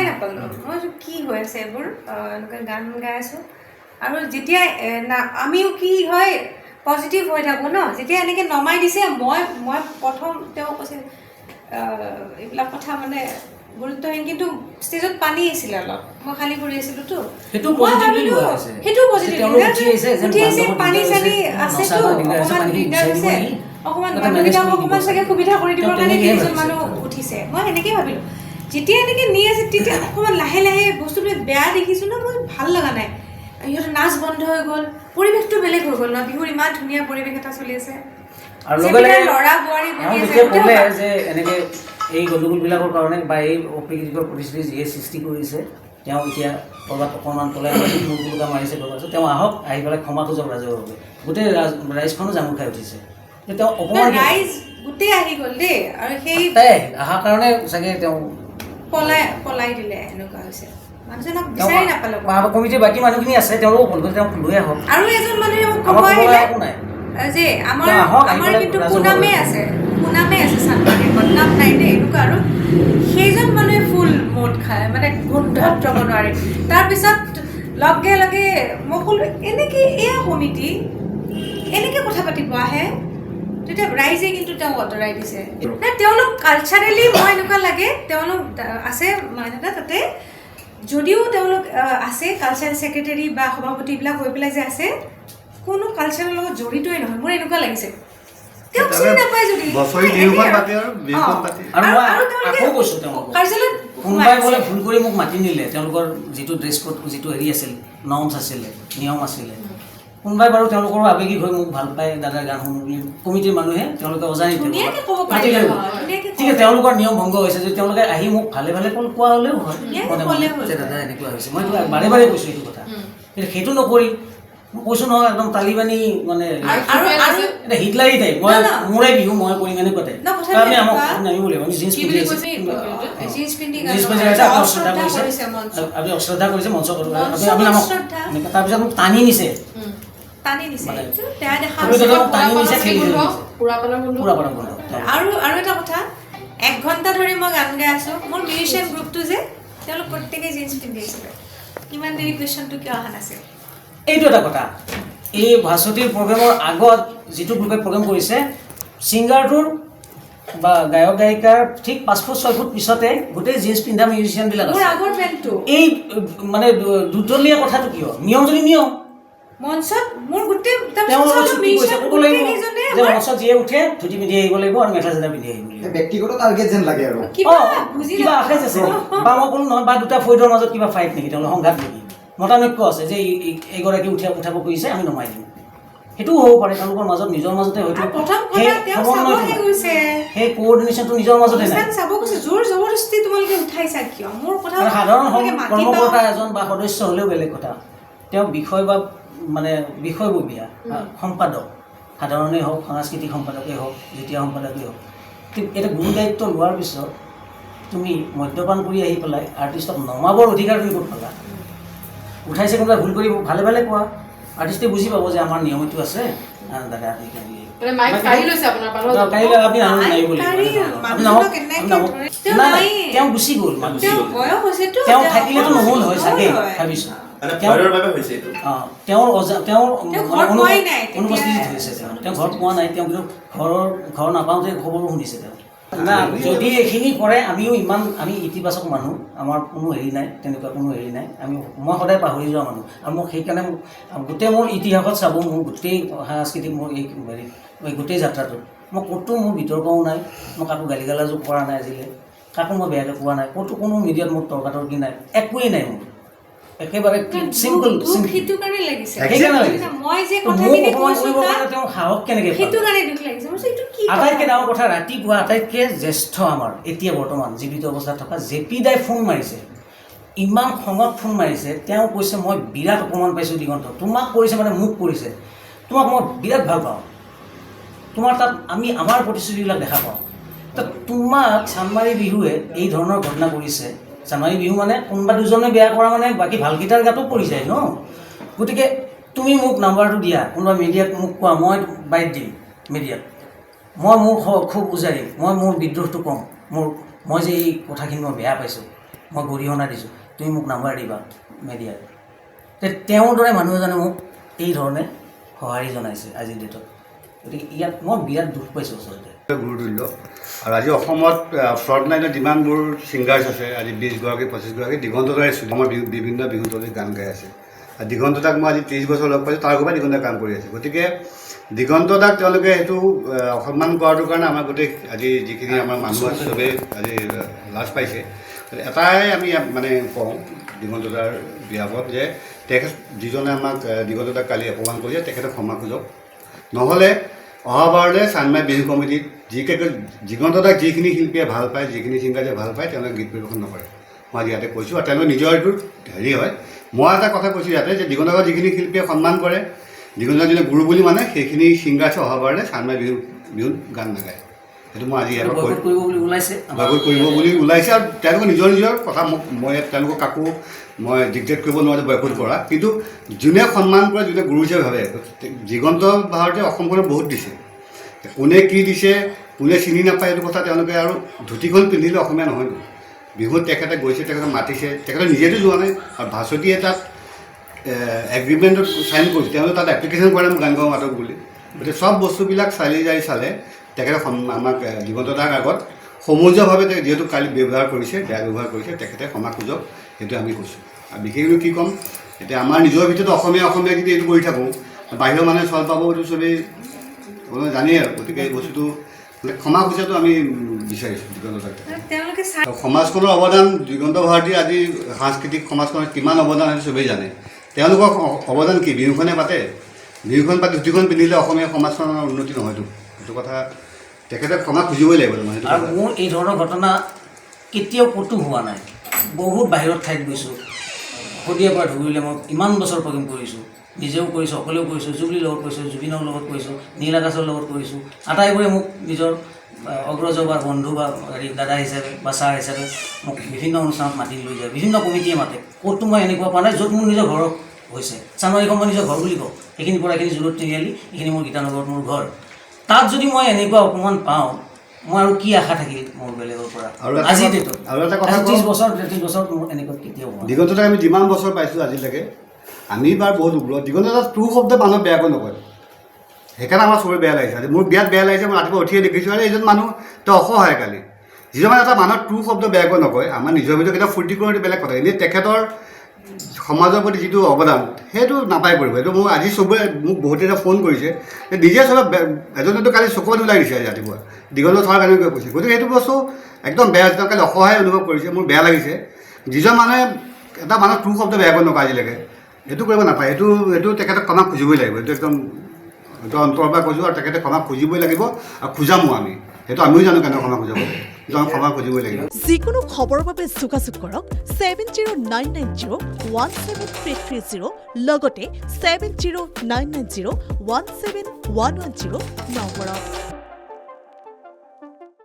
বিচাৰি নাপালোঁ মই কি হৈ আছে এইবোৰ এনেকৈ গান গাই আছোঁ আৰু যেতিয়া আমিও কি হয় পজিটিভ হৈ থাকোঁ ন যেতিয়া এনেকৈ নমাই দিছে মই প্ৰথম তেওঁ কৈছে এইবিলাক কথা মানে গুৰুত্বহীন কিন্তু ষ্টেজত পানী আহিছিলে অলপ মই খালী কৰি আছিলোঁতো সেইটো পজিটিভ উঠি আহিছে পানী চানী আছেতো অকণমান দিগদাৰ হৈছে অকণমান মানুহকেইটাক অকণমান চাগে সুবিধা কৰি দিবৰ কাৰণে তিনিজন মানুহ উঠিছে মই সেনেকৈয়ে ভাবিলোঁ যেতিয়া এনেকৈ নি আছে তেতিয়া অকণমান লাহে লাহে বস্তুবিলাক বেয়া দেখিছোঁ ন মই ভাল লগা নাই সিহঁতৰ নাচ বন্ধ হৈ গ'ল পৰিৱেশটো বেলেগ হৈ গ'ল ন বিহুৰ ইমান ধুনীয়া পৰিৱেশ এটা চলি আছে আৰু ল'ৰা বোৱাৰী ক'লে যে এনেকৈ এই গণ্ডগোলবিলাকৰ কাৰণে বা এই অপ্ৰীতিকৰ পৰিস্থিতি যিয়ে সৃষ্টি কৰিছে তেওঁ এতিয়া ক'ৰবাত অকণমান ক'লে মুলকা মাৰিছে ক'ৰবাত তেওঁ আহক আহি পেলাই ক্ষমা খোজক ৰাইজৰ বাবে গোটেই ৰাইজখনো জামু খাই উঠিছে তেওঁ অকণমান ৰাইজ গোটেই আহি গ'ল দেই আৰু সেই অহাৰ কাৰণে চাগে তেওঁ পলাই দিলে এনেকুৱা হৈছে মানুহজনক বিচাৰি নাপালোঁ কমিটিৰ বাকী মানুহখিনি আছে তেওঁলোকক ফোন কৰি তেওঁক লৈ আহক আৰু এজন মানুহে মোক ক'ব আহিলে যে আমাৰ কিন্তু সুনামে আছে চানমাৰ্কে বদনাম নাই দেই এনেকুৱা আৰু সেইজন মানুহে ফুল মদ খায় মানে গোন্ধত ৰ'ব নোৱাৰে তাৰপিছত লগে লগে মই ক'লোঁ এনেকৈ এয়া কমিটি এনেকৈ কথা পাতিব আহে তেতিয়া ৰাইজে কিন্তু তেওঁক আঁতৰাই দিছে তেওঁলোক কালচাৰেলি মই এনেকুৱা লাগে তেওঁলোক আছে মানে তাতে যদিও তেওঁলোক আছে কালচাৰেল ছেক্ৰেটাৰী বা সভাপতিবিলাক হৈ পেলাই যে আছে কোনো কালচাৰৰ লগত জড়িতই নহয় মোৰ এনেকুৱা লাগিছে তেওঁক চিনি নাপায় যদি কোনোবাই বোলে ভুল কৰি মোক মাতি নিলে তেওঁলোকৰ যিটো ড্ৰেছ কোড যিটো হেৰি আছিল নৰ্মছ আছিলে নিয়ম আছিলে কোনোবাই বাৰু তেওঁলোকৰ আৱেগিক হৈ মোক ভাল পায় দাদাৰ গান শুনো বুলি কমিটিৰ মানুহে তেওঁলোকে অজানিত ঠিক আছে তেওঁলোকৰ নিয়ম ভংগ হৈছে যদি তেওঁলোকে আহি মোক ভালে ভালে কোৱা হ'লেও হয় যে দাদা এনেকুৱা হৈছে মই বাৰে বাৰে কৈছোঁ এইটো কথা কিন্তু সেইটো নকৰি মই কৈছোঁ নহয় একদম তালিবানী মানে হিটলাৰী টাইপ মই মোৰে বিহু মই কৰিম এনেকুৱা টাইপ আমি আমাক নামিব লাগিব আমি জিন্স পিন্ধি আছোঁ আপুনি অশ্ৰদ্ধা কৰিছে মঞ্চ আপুনি আমাক তাৰপিছত মোক টানি নিছে আৰু এটা কথা 1 ঘণ্টা ধৰি মই গান গাই আছোঁ মোৰ মিউজিচিয়ান গ্ৰুপটো যে তেওঁলোক প্ৰত্যেকেই জিন্স পিন্ধি আছিলে কিমান দেৰি কুৱেশ্যনটো কিয় অহা নাছিল এইটো এটা কথা এই ভাস্বতীৰ প্ৰগ্ৰেমৰ আগত যিটো গ্ৰুপে প্ৰগ্ৰেম কৰিছে ছিংগাৰটোৰ বা গায়ক গায়িকাৰ ঠিক 5 ফুট 6 ফুট পিছতে গোটেই জিন্স পিন্ধা মিউজিচিয়ানবিলাক আছে এই মানে দুতলীয়া কথাটো কিয় নিয়ম যদি নিয়ম মঞ্চত মোৰ গোটেই মঞ্চত যিয়ে উঠে ধুতি পিন্ধি আহিব লাগিব আৰু মেখেলা চাদৰ পিন্ধি আহিব লাগিব ব্যক্তিগত টাৰ্গেট যেন লাগে আৰু কিবা আশাই আছে বা মই ক'লো নহয় বা দুটা ফৈদৰ মাজত কিবা ফাইট নেকি তেওঁলোকৰ সংঘাত নেকি মতানৈক্য আছে যে এইগৰাকী উঠাব খুজিছে আমি নমাই দিম সেইটোও হ'ব পাৰে তেওঁলোকৰ মাজত নিজৰ মাজতে হয়তো সেই কোঅৰ্ডিনেশ্যনটো নিজৰ মাজতে নাই সাধাৰণ কৰ্মকৰ্তা এজন বা সদস্য হ'লেও বেলেগ কথা তেওঁ বিষয় বা মানে বিষয়ববীয়া সম্পাদক সাধাৰণেই হওক সাংস্কৃতিক সম্পাদকেই হওক যেতিয়া সম্পাদকেই হওক কিন্তু এটা গুৰু দায়িত্ব লোৱাৰ পিছত তুমি মদ্যপান কৰি আহি পেলাই আৰ্টিষ্টক নমাবৰ অধিকাৰ তুমি ক'ত পালা উঠাইছে কোনোবাই ভুল কৰি ভালে ভালে কোৱা আৰ্টিষ্টে বুজি পাব যে আমাৰ নিয়মটো আছে দাদা তেওঁ গুচি গ'ল তেওঁ থাকিলেতো নহ'ল হয় চাগে ভাবিছোঁ তেওঁৰ অনুপস্থিতিত হৈছে তেওঁ ঘৰত পোৱা নাই তেওঁ কিন্তু ঘৰ নাপাওঁতে খবৰো শুনিছে তেওঁ না যদি এইখিনি কৰে আমি ইতিবাচক মানুহ আমাৰ কোনো হেৰি নাই তেনেকুৱা কোনো হেৰি নাই মই সদায় পাহৰি যোৱা মানুহ আৰু মোক সেইকাৰণে গোটেই মোৰ ইতিহাসত চাব মোৰ গোটেই সাংস্কৃতিক মোৰ এই গোটেই যাত্ৰাটোত মই ক'তো মোৰ বিতৰ্কও নাই মই কাকো গালি গালাজো কৰা নাই আজিলৈ কাকো মই বেয়াকৈ কোৱা নাই ক'তো কোনো মিডিয়াত মোৰ তৰ্কাতৰ্কি নাই একোৱেই নাই মোৰ একেবাৰে চিম্পল আটাইতকৈ ডাঙৰ কথা ৰাতিপুৱা আটাইতকৈ জ্যেষ্ঠ আমাৰ এতিয়া বৰ্তমান জীৱিত অৱস্থাত থকা জেপি দাই ফোন মাৰিছে ইমান খঙত ফোন মাৰিছে তেওঁ কৈছে মই বিৰাট অপমান পাইছোঁ দিগন্ত তোমাক কৰিছে মানে মোক কৰিছে তোমাক মই বিৰাট ভাল পাওঁ তোমাৰ তাত আমি আমাৰ প্ৰতিশ্ৰুতিবিলাক দেখা পাওঁ তাত তোমাক চানমাৰি বিহুৱে এই ধৰণৰ ঘটনা কৰিছে চানমাৰি বিহু মানে কোনোবা দুজনে বেয়া কৰা মানে বাকী ভালকেইটাৰ গাতো পৰি যায় ন গতিকে তুমি মোক নাম্বাৰটো দিয়া কোনোবা মিডিয়াক মোক কোৱা মই বাইট দিম মিডিয়াত মোৰ খুব উজাৰিম মই মোৰ বিদ্ৰোহটো ক'ম মই যে এই কথাখিনি মই বেয়া পাইছোঁ মই গৰিহণা দিছোঁ, তুমি মোক নাম্বাৰ দিবা মেডিয়াত। তেওঁৰ দৰে মানুহ এজনে মোক এই ধৰণে সঁহাৰি জনাইছে আজিৰ ডেটত। গতিকে ইয়াত মই বিৰাট দুখ পাইছোঁ আচলতে। গুৰুতুল্য। আৰু আজি অসমত ফ্ৰণ্ট লাইনত যিমানবোৰ ছিংগাৰ্ছ আছে, আজি 20গৰাকী 25গৰাকী দিগন্ত দাই অসমৰ বিভিন্ন বিহু তলিত গান গাই আছে। আৰু দিগন্ত দাক মই আজি 30 বছৰ লগ পাইছোঁ, তাৰ আগৰ পৰা দিগন্ত দাই কাম কৰি আছে। গতিকে দিগন্ত দাক তেওঁলোকে সেইটো সন্মান কৰাটোৰ কাৰণে আমাৰ গোটেই আজি যিখিনি আমাৰ মানুহ আছে চবেই আজি লাজ পাইছে। এটাই আমি মানে কওঁ দিগন্ত দাৰ বিয়াপত যে তেখেত যিজনে আমাক দিগন্ত দাক কালি অপমান কৰিছে তেখেতক ক্ষমা খোজক। নহ'লে অহাবাৰলৈ চানমাই বিহু কমিটিত দিগন্ত দাক যিখিনি শিল্পীয়ে ভাল পায়, যিখিনি ছিংগাৰে ভাল পায় তেওঁলোকে গীত পৰিৱেশন নকৰে। মই আজি ইয়াতে কৈছোঁ। আৰু তেওঁলোকে নিজৰ এইটো হেৰি হয়। মই এটা কথা কৈছোঁ ইয়াতে যে দিগন্ত দাক যিখিনি শিল্পীয়ে সন্মান কৰে, দিগন্ত দাক যোনে গুৰু বুলি মানে সেইখিনি ছিংগাৰ্ছে অহাবাৰলৈ চানমাই বিহুত গান নাগায়। সেইটো মই আজি ইয়াত বয়কট কৰিব বুলি ওলাইছে, বয়কট কৰিব বুলি ওলাইছে। আৰু তেওঁলোকে নিজৰ কথা মই তেওঁলোকক কাকো মই ডিক্টেট কৰিব নোৱাৰোঁ বয়কট কৰা। কিন্তু যোনে সন্মান কৰে, যোনে গুৰু হিচাপে ভাবে, দিগন্ত ভাৰতে অসমখনত বহুত দিছে। কোনে কি দিছে, কোনে চিনি নাপায় সেইটো কথা তেওঁলোকে আৰু ধুতিখন পিন্ধিলে অসমীয়া নহয়তো। বিহুত তেখেতে গৈছে, তেখেতে মাতিছে, তেখেতে নিজেতো যোৱা নাই। আৰু ভাস্বতীয়ে তাত এগ্ৰিমেণ্টত চাইন কৰিছে, তেওঁলোকে তাত এপ্লিকেশ্যন কৰে মোক গান গাওঁ মাতক বুলি। গতিকে চব বস্তুবিলাক চালি জাৰি চালে তেখেতে আমাক দিগন্ত দাৰ আগত সমজুৱাভাৱে যিহেতু কালি ব্যৱহাৰ কৰিছে, বেয়া ব্যৱহাৰ কৰিছে, তেখেতে ক্ষমা খোজক। সেইটো আমি কৈছোঁ। আৰু বিশেষকৈ কি ক'ম, এতিয়া আমাৰ নিজৰ ভিতৰত অসমীয়া যদি এইটো কৰি থাকোঁ, বাহিৰৰ মানুহে চল পাব এইটো চবেই জানেই আৰু। গতিকে এই বস্তুটো মানে ক্ষমা খোজাটো আমি বিচাৰিছোঁ দিগন্ত দাক। তেওঁলোকে সমাজখনৰ অৱদান দিগন্ত ভাৰতীৰ আজি সাংস্কৃতিক সমাজখনত কিমান অৱদান সেইটো চবেই জানে। তেওঁলোকৰ অৱদান কি, বিহুখনে পাতে, বিহুখন পাতি ধুতিখন পিন্ধিলে অসমীয়া সমাজখনৰ উন্নতি নহয়তো। সেইটো কথা তেখেতে ক্ষমা খুজিবই লাগিব। মানে আৰু মোৰ এই ধৰণৰ ঘটনা কেতিয়াও ক'তো হোৱা নাই। বহুত বাহিৰত ঠাইত গৈছোঁ, শদিয়াৰ পৰা ধুবুৰীলৈ মই ইমান বছৰ প্ৰগ্ৰেম কৰিছোঁ, নিজেও কৰিছোঁ, অকলেও কৰিছোঁ, জুবলিৰ লগত কৰিছোঁ, জুবিনৰ লগত কৰিছোঁ, নীল আকাশৰ লগত কৰিছোঁ। আটাইবোৰে মোক নিজৰ অগ্ৰজ বা বন্ধু বা দাদা হিচাপে বা ছাৰ হিচাপে মোক বিভিন্ন অনুষ্ঠানত মাতি লৈ যায়, বিভিন্ন কমিটিয়ে মাতে। ক'তো মই এনেকুৱা পোৱা নাই য'ত মোৰ নিজৰ ঘৰ হৈছে। চানমাৰিখন মই নিজৰ ঘৰ বুলি কওঁ। এইখিনিৰ পৰা এইখিনি জোৰত তিনিআলি, এইখিনি মোৰ গীতানগৰত মোৰ ঘৰ। তাত যদি মই এনেকুৱা অপমান পাওঁ, মই আৰু কি আশা থাকিল মোৰ বেলেগৰ পৰা। আজি ডেটত আৰু এটা কথা 30 বছৰ 33 বছৰ মোৰ এনেকুৱা কেতিয়াও হোৱা নাই। দিগন্ত দাক আমি যিমান বছৰ পাইছোঁ আজিলৈকে, আমি বাৰু বহুত উগ্ৰ। দিগন্ত দাক তোৰ শব্দ মানুহ বেয়াকৈ নকয়, সেইকাৰণে আমাৰ চবৰে বেয়া লাগিছে। আজি মোৰ বিয়াত বেয়া লাগিছে, মই ৰাতিপুৱা উঠিয়ে দেখিছোঁ আৰু এইজন মানুহ তেওঁ অসহায় কালি। যিজন মানে এটা মানুহৰ তোৰ শব্দ বেয়াকৈ নকয়, আমাৰ নিজৰ ভিতৰত কেতিয়াও ফূৰ্তি কৰোঁ বেলেগ কথা। এনেই তেখেতৰ সমাজৰ প্ৰতি যিটো অৱদান সেইটো নাপাই পৰিব। এইটো মোক আজি চবৰে মোক বহুতে এটা ফোন কৰিছে, নিজে চবে এজনেতো কালি চকুত ওলাই দিছে আজি ৰাতিপুৱা দিগন্ত থোৱাৰ কাৰণে কৈছে। গতিকে সেইটো বস্তু একদম বেয়া। তেওঁ কালি অসহায় অনুভৱ কৰিছে, মোৰ বেয়া লাগিছে। যিজন মানুহে এটা মানুহৰ তোৰ শব্দ বেয়াকৈ নকয় আজিলৈকে, সেইটো কৰিব নাপায়। এইটো তেখেতক ক্ষমা খুজিবই লাগিব। এইটো একদম অন্তৰৰ পৰা কৈছোঁ। আৰু তেখেতে ক্ষমা খুজিবই লাগিব আৰু খোজামো আমি। সেইটো আমিও জানো কেনে ক্ষমা খুজাব, কিন্তু আমি ক্ষমা খুজিবই লাগিব। যিকোনো খবৰৰ বাবে যোগাযোগ কৰক 7099017330 লগতে 7099017110 নম্বৰত।